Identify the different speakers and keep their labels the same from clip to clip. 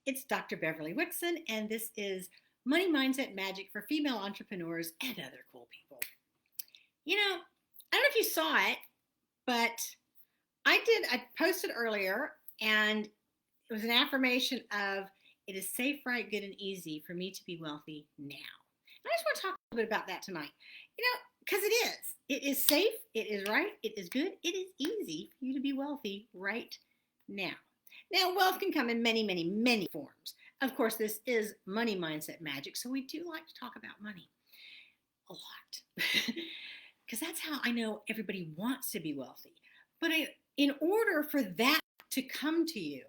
Speaker 1: It's Dr. Beverly Wixon, and this is Money Mindset Magic for female entrepreneurs and other cool people. I don't know if you saw it, but I posted earlier, and it was an affirmation of it is safe, right, good, and easy for me to be wealthy now. And I just want to talk a little bit about that tonight. Because it is. It is safe, it is right, it is good, it is easy for you to be wealthy right now. Now, wealth can come in many, many, many forms. Of course, this is money mindset magic, so we do like to talk about money a lot because that's how I know everybody wants to be wealthy. But in order for that to come to you,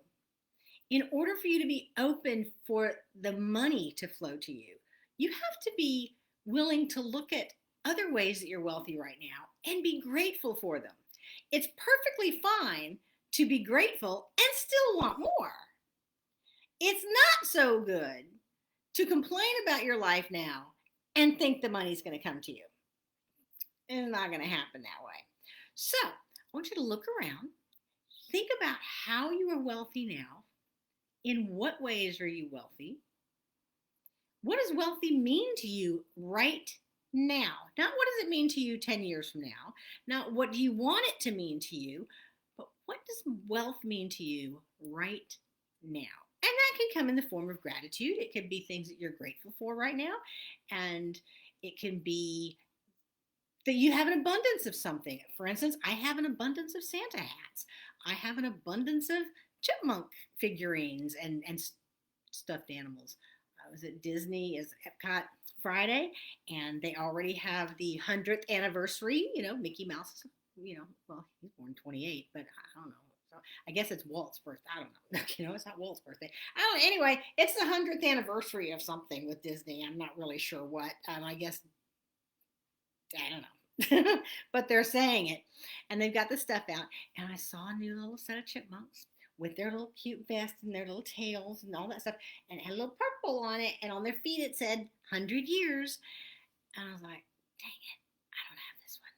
Speaker 1: in order for you to be open for the money to flow to you, you have to be willing to look at other ways that you're wealthy right now and be grateful for them. It's perfectly fine to be grateful and still want more. It's not so good to complain about your life now and think the money's going to come to you. It's not going to happen that way. So I want you to look around, think about how you are wealthy now. In what ways are you wealthy? What does wealthy mean to you right now? Not what does it mean to you 10 years from now? Not what do you want it to mean to you? But what does wealth mean to you right now? And that can come in the form of gratitude. It could be things that you're grateful for right now. And it can be that you have an abundance of something. For instance, I have an abundance of Santa hats. I have an abundance of chipmunk figurines and stuffed animals. I was at Disney as Epcot Friday, and they already have the 100th anniversary. Mickey Mouse, well, he's born 28, but I don't know. So I guess it's Walt's birthday. I don't know. It's not Walt's birthday. I don't know. Anyway, it's the 100th anniversary of something with Disney. I'm not really sure what. I guess, I don't know. But they're saying it. And they've got the stuff out. And I saw a new little set of chipmunks with their little cute vests and their little tails and all that stuff. And it had a little purple on it. And on their feet it said 100 years. And I was like, dang it, I don't have this one.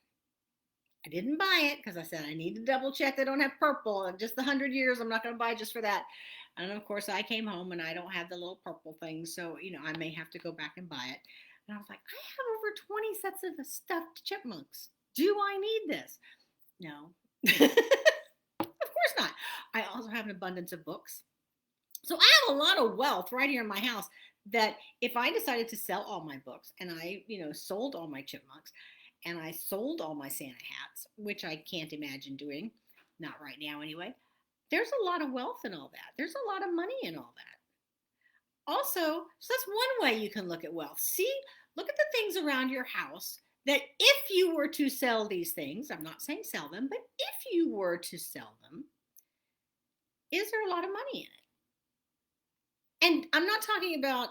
Speaker 1: I didn't buy it because I said I need to double check they don't have purple. And just the 100 years, I'm not going to buy just for that. And of course, I came home and I don't have the little purple thing. So, I may have to go back and buy it. And I was like, I have over 20 sets of stuffed chipmunks. Do I need this? No. Of course not. I also have an abundance of books. So I have a lot of wealth right here in my house that if I decided to sell all my books and I, sold all my chipmunks and I sold all my Santa hats, which I can't imagine doing, not right now anyway, there's a lot of wealth in all that. There's a lot of money in all that. Also, so that's one way you can look at wealth. Look at the things around your house that if you were to sell these things, I'm not saying sell them, but if you were to sell them, is there a lot of money in it? And I'm not talking about,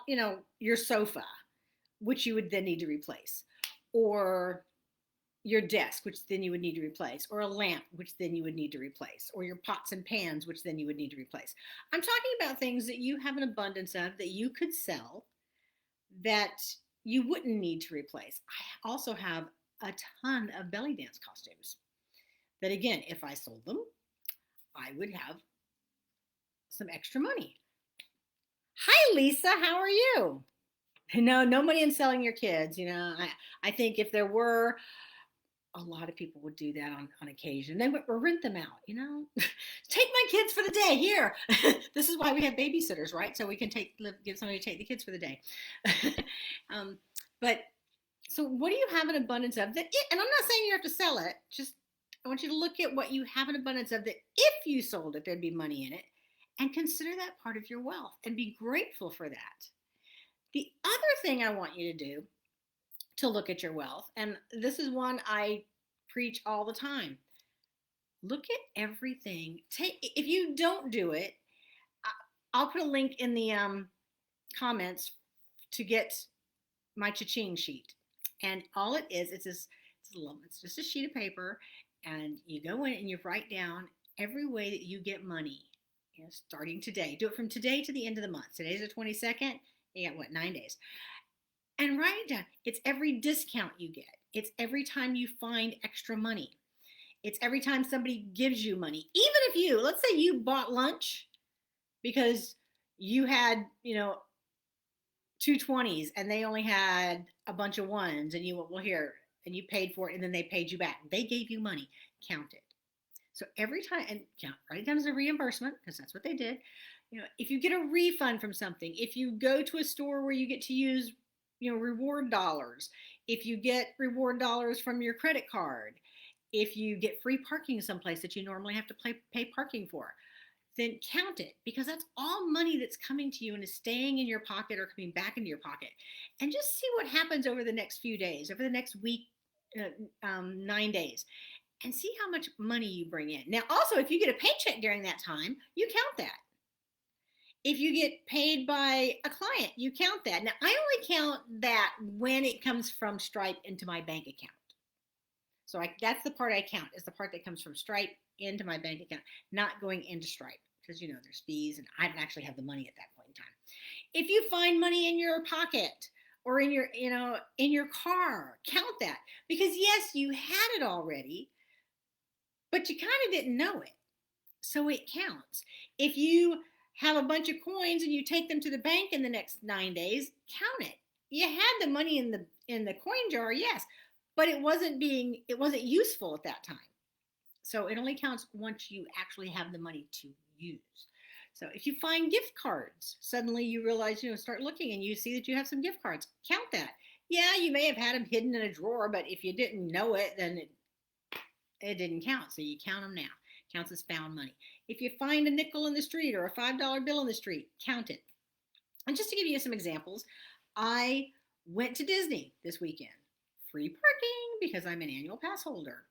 Speaker 1: your sofa, which you would then need to replace, or your desk, which then you would need to replace, or a lamp, which then you would need to replace, or your pots and pans, which then you would need to replace. I'm talking about things that you have an abundance of that you could sell that you wouldn't need to replace. I also have a ton of belly dance costumes that, again, if I sold them, I would have some extra money. Hi, Lisa. How are you? No money in selling your kids. I think if there were, a lot of people would do that on occasion. They would rent them out, Take my kids for the day. Here. This is why we have babysitters, right? So we can give somebody to take the kids for the day. But so what do you have an abundance of? And I'm not saying you have to sell it. Just I want you to look at what you have an abundance of that if you sold it, there'd be money in it. And consider that part of your wealth and be grateful for that. The other thing I want you to do to look at your wealth, and this is one I preach all the time. Look at everything. If you don't do it, I'll put a link in the comments to get my cha-ching sheet. And all it is, it's just a sheet of paper, and you go in and you write down every way that you get money. Starting today. Do it from today to the end of the month. Today's the 22nd. You got 9 days. And write it down. It's every discount you get. It's every time you find extra money. It's every time somebody gives you money. Even if let's say you bought lunch because you had, 2 20s and they only had a bunch of ones, and you went, well, here, and you paid for it, and then they paid you back. They gave you money. Count it. So every time, and write it down as a reimbursement, because that's what they did. If you get a refund from something, if you go to a store where you get to use, reward dollars, if you get reward dollars from your credit card, if you get free parking someplace that you normally have to pay parking for, then count it, because that's all money that's coming to you and is staying in your pocket or coming back into your pocket. And just see what happens over the next few days, over the next week, 9 days, and see how much money you bring in. Now, also, if you get a paycheck during that time, you count that. If you get paid by a client, you count that. Now, I only count that when it comes from Stripe into my bank account. So that's the part I count, is the part that comes from Stripe into my bank account, not going into Stripe, because there's fees, and I don't actually have the money at that point in time. If you find money in your pocket or in your car, count that, because yes, you had it already, but you kind of didn't know it, so it counts. If you have a bunch of coins and you take them to the bank in the next 9 days, count it. You had the money in the coin jar, yes, but it wasn't useful at that time. So it only counts once you actually have the money to use. So if you find gift cards, suddenly you realize, start looking and you see that you have some gift cards. Count that. Yeah, you may have had them hidden in a drawer, but if you didn't know it, then it didn't count. So you count them now. Counts as found money. If you find a nickel in the street or a $5 bill in the street, count it. And just to give you some examples, I went to Disney this weekend. Free parking, because I'm an annual pass holder.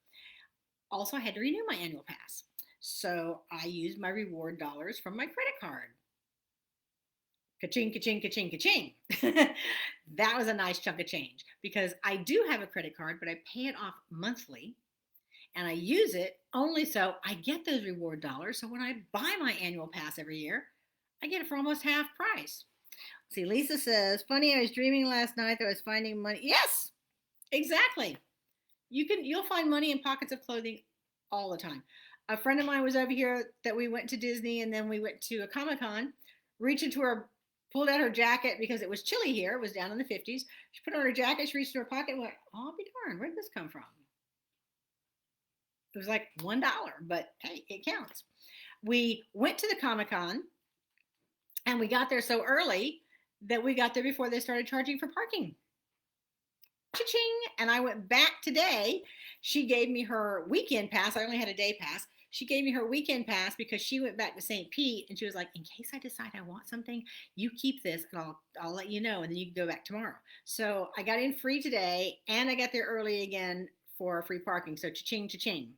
Speaker 1: Also, I had to renew my annual pass. So I used my reward dollars from my credit card. Ka-ching, ka-ching, ka-ching, ka-ching. That was a nice chunk of change, because I do have a credit card, but I pay it off monthly. And I use it only so I get those reward dollars. So when I buy my annual pass every year, I get it for almost half price. See, Lisa says, funny, I was dreaming last night that I was finding money. Yes, exactly. You'll find money in pockets of clothing all the time. A friend of mine was over here that we went to Disney, and then we went to a Comic-Con, pulled out her jacket because it was chilly here. It was down in the 50s. She put on her jacket, she reached in her pocket and went, oh, I'll be darned, where did this come from? It was like $1, but hey, it counts. We went to the Comic-Con, and we got there so early that we got there before they started charging for parking. Cha-ching! And I went back today. She gave me her weekend pass. I only had a day pass. She gave me her weekend pass because she went back to St. Pete, and she was like, in case I decide I want something, you keep this and I'll let you know, and then you can go back tomorrow. So I got in free today, and I got there early again for free parking. So cha-ching, cha-ching.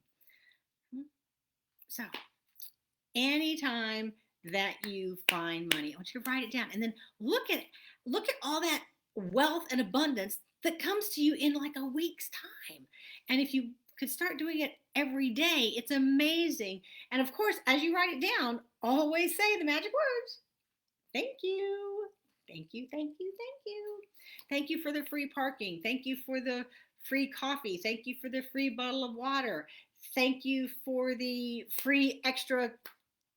Speaker 1: So anytime that you find money, I want you to write it down, and then look at all that wealth and abundance that comes to you in like a week's time. And if you could start doing it every day, it's amazing. And of course, as you write it down, always say the magic words. Thank you. Thank you, thank you, thank you. Thank you for the free parking. Thank you for the free coffee. Thank you for the free bottle of water. Thank you for the free extra,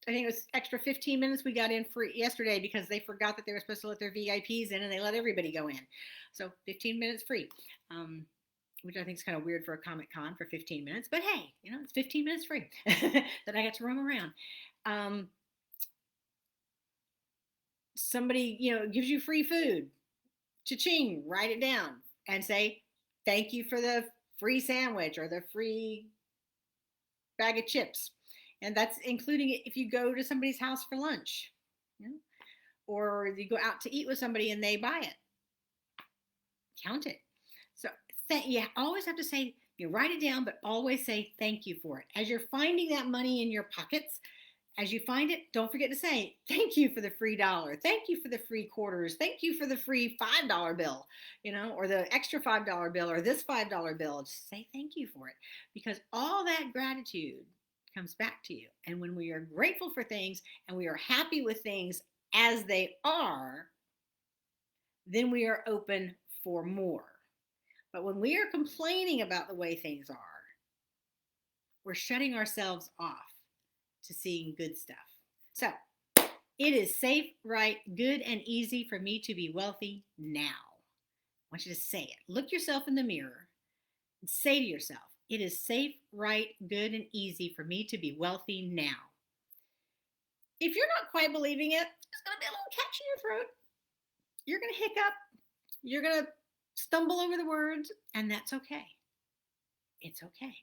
Speaker 1: I think it was extra 15 minutes we got in free yesterday, because they forgot that they were supposed to let their VIPs in, and they let everybody go in. So 15 minutes free, which I think is kind of weird for a Comic-Con for 15 minutes. But hey, it's 15 minutes free that I got to roam around. Somebody, gives you free food. Cha-ching, write it down and say, thank you for the free sandwich or the free bag of chips. And that's including it if you go to somebody's house for lunch, or you go out to eat with somebody and they buy it. Count it. So you always have to say, write it down, but always say thank you for it. As you're finding that money in your pockets, as you find it, don't forget to say thank you for the free dollar. Thank you for the free quarters. Thank you for the free $5 bill, or the extra $5 bill, or this $5 bill. Just say thank you for it, because all that gratitude comes back to you. And when we are grateful for things and we are happy with things as they are, then we are open for more. But when we are complaining about the way things are, we're shutting ourselves off to seeing good stuff. So It is safe, right, good, and easy for me to be wealthy now. I want you to say it. Look yourself in the mirror and say to yourself, it is safe, right, good, and easy for me to be wealthy now. If you're not quite believing it, there's going to be a little catch in your throat. You're going to hiccup. You're going to stumble over the words, and that's okay. It's okay.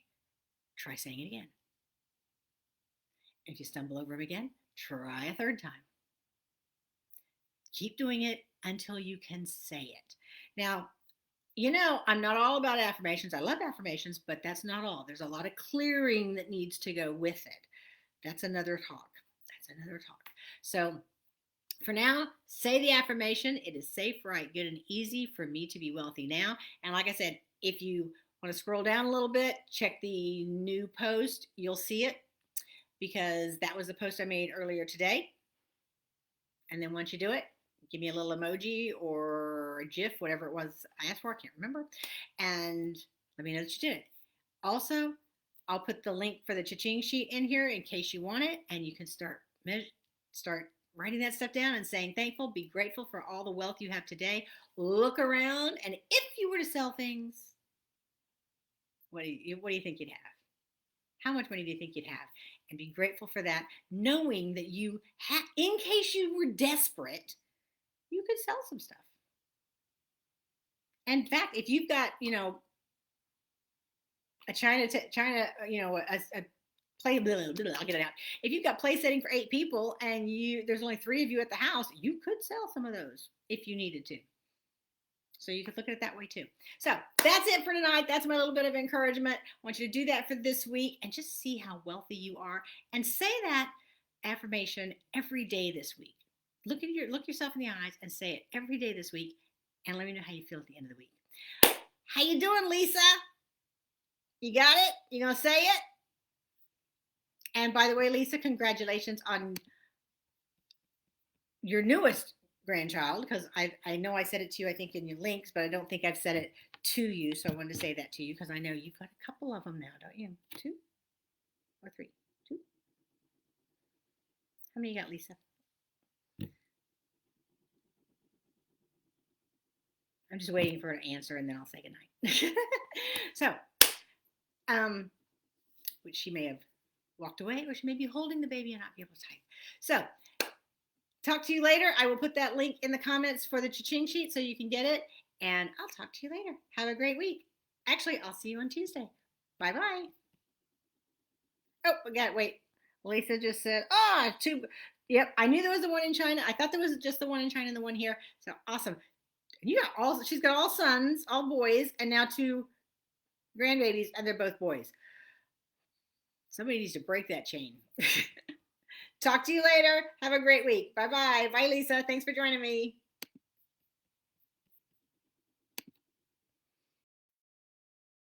Speaker 1: Try saying it again. If you stumble over them again, try a third time. Keep doing it until you can say it. Now, I'm not all about affirmations. I love affirmations, but that's not all. There's a lot of clearing that needs to go with it. That's another talk. So for now, say the affirmation. It is safe, right, good, and easy for me to be wealthy now. And like I said, if you want to scroll down a little bit, check the new post. You'll see it because that was the post I made earlier today. And then once you do it, give me a little emoji or a GIF, whatever it was I asked for. I can't remember. And let me know that you did it. Also, I'll put the link for the cha-ching sheet in here in case you want it, and you can start writing that stuff down and saying thankful, be grateful for all the wealth you have today. Look around, and if you were to sell things, what do you think you'd have? How much money do you think you'd have? And be grateful for that, knowing that in case you were desperate, you could sell some stuff. In fact, if you've got, a China, a play, blah, blah, blah, I'll get it out. If you've got place setting for 8 people and there's only 3 of you at the house, you could sell some of those if you needed to. So you could look at it that way too. So that's it for tonight. That's my little bit of encouragement. I want you to do that for this week and just see how wealthy you are and say that affirmation every day this week. Look yourself in the eyes and say it every day this week and let me know how you feel at the end of the week. How you doing, Lisa? You got it? You gonna say it? And by the way, Lisa, congratulations on your newest grandchild, because I know I said it to you, I think, in your links, but I don't think I've said it to you. So I wanted to say that to you because I know you've got a couple of them now, don't you? 2 or 3? 2? How many you got, Lisa? I'm just waiting for her to answer and then I'll say goodnight. So, which she may have walked away or she may be holding the baby and not be able to type. So, talk to you later. I will put that link in the comments for the cha-ching sheet so you can get it. And I'll talk to you later. Have a great week. Actually, I'll see you on Tuesday. Bye-bye. Oh, wait. Lisa just said, 2. Yep, I knew there was the one in China. I thought there was just the one in China and the one here. So awesome. She's got all sons, all boys, and now 2 grandbabies, and they're both boys. Somebody needs to break that chain. Talk to you later. Have a great week. Bye-bye. Bye, Lisa. Thanks for joining me.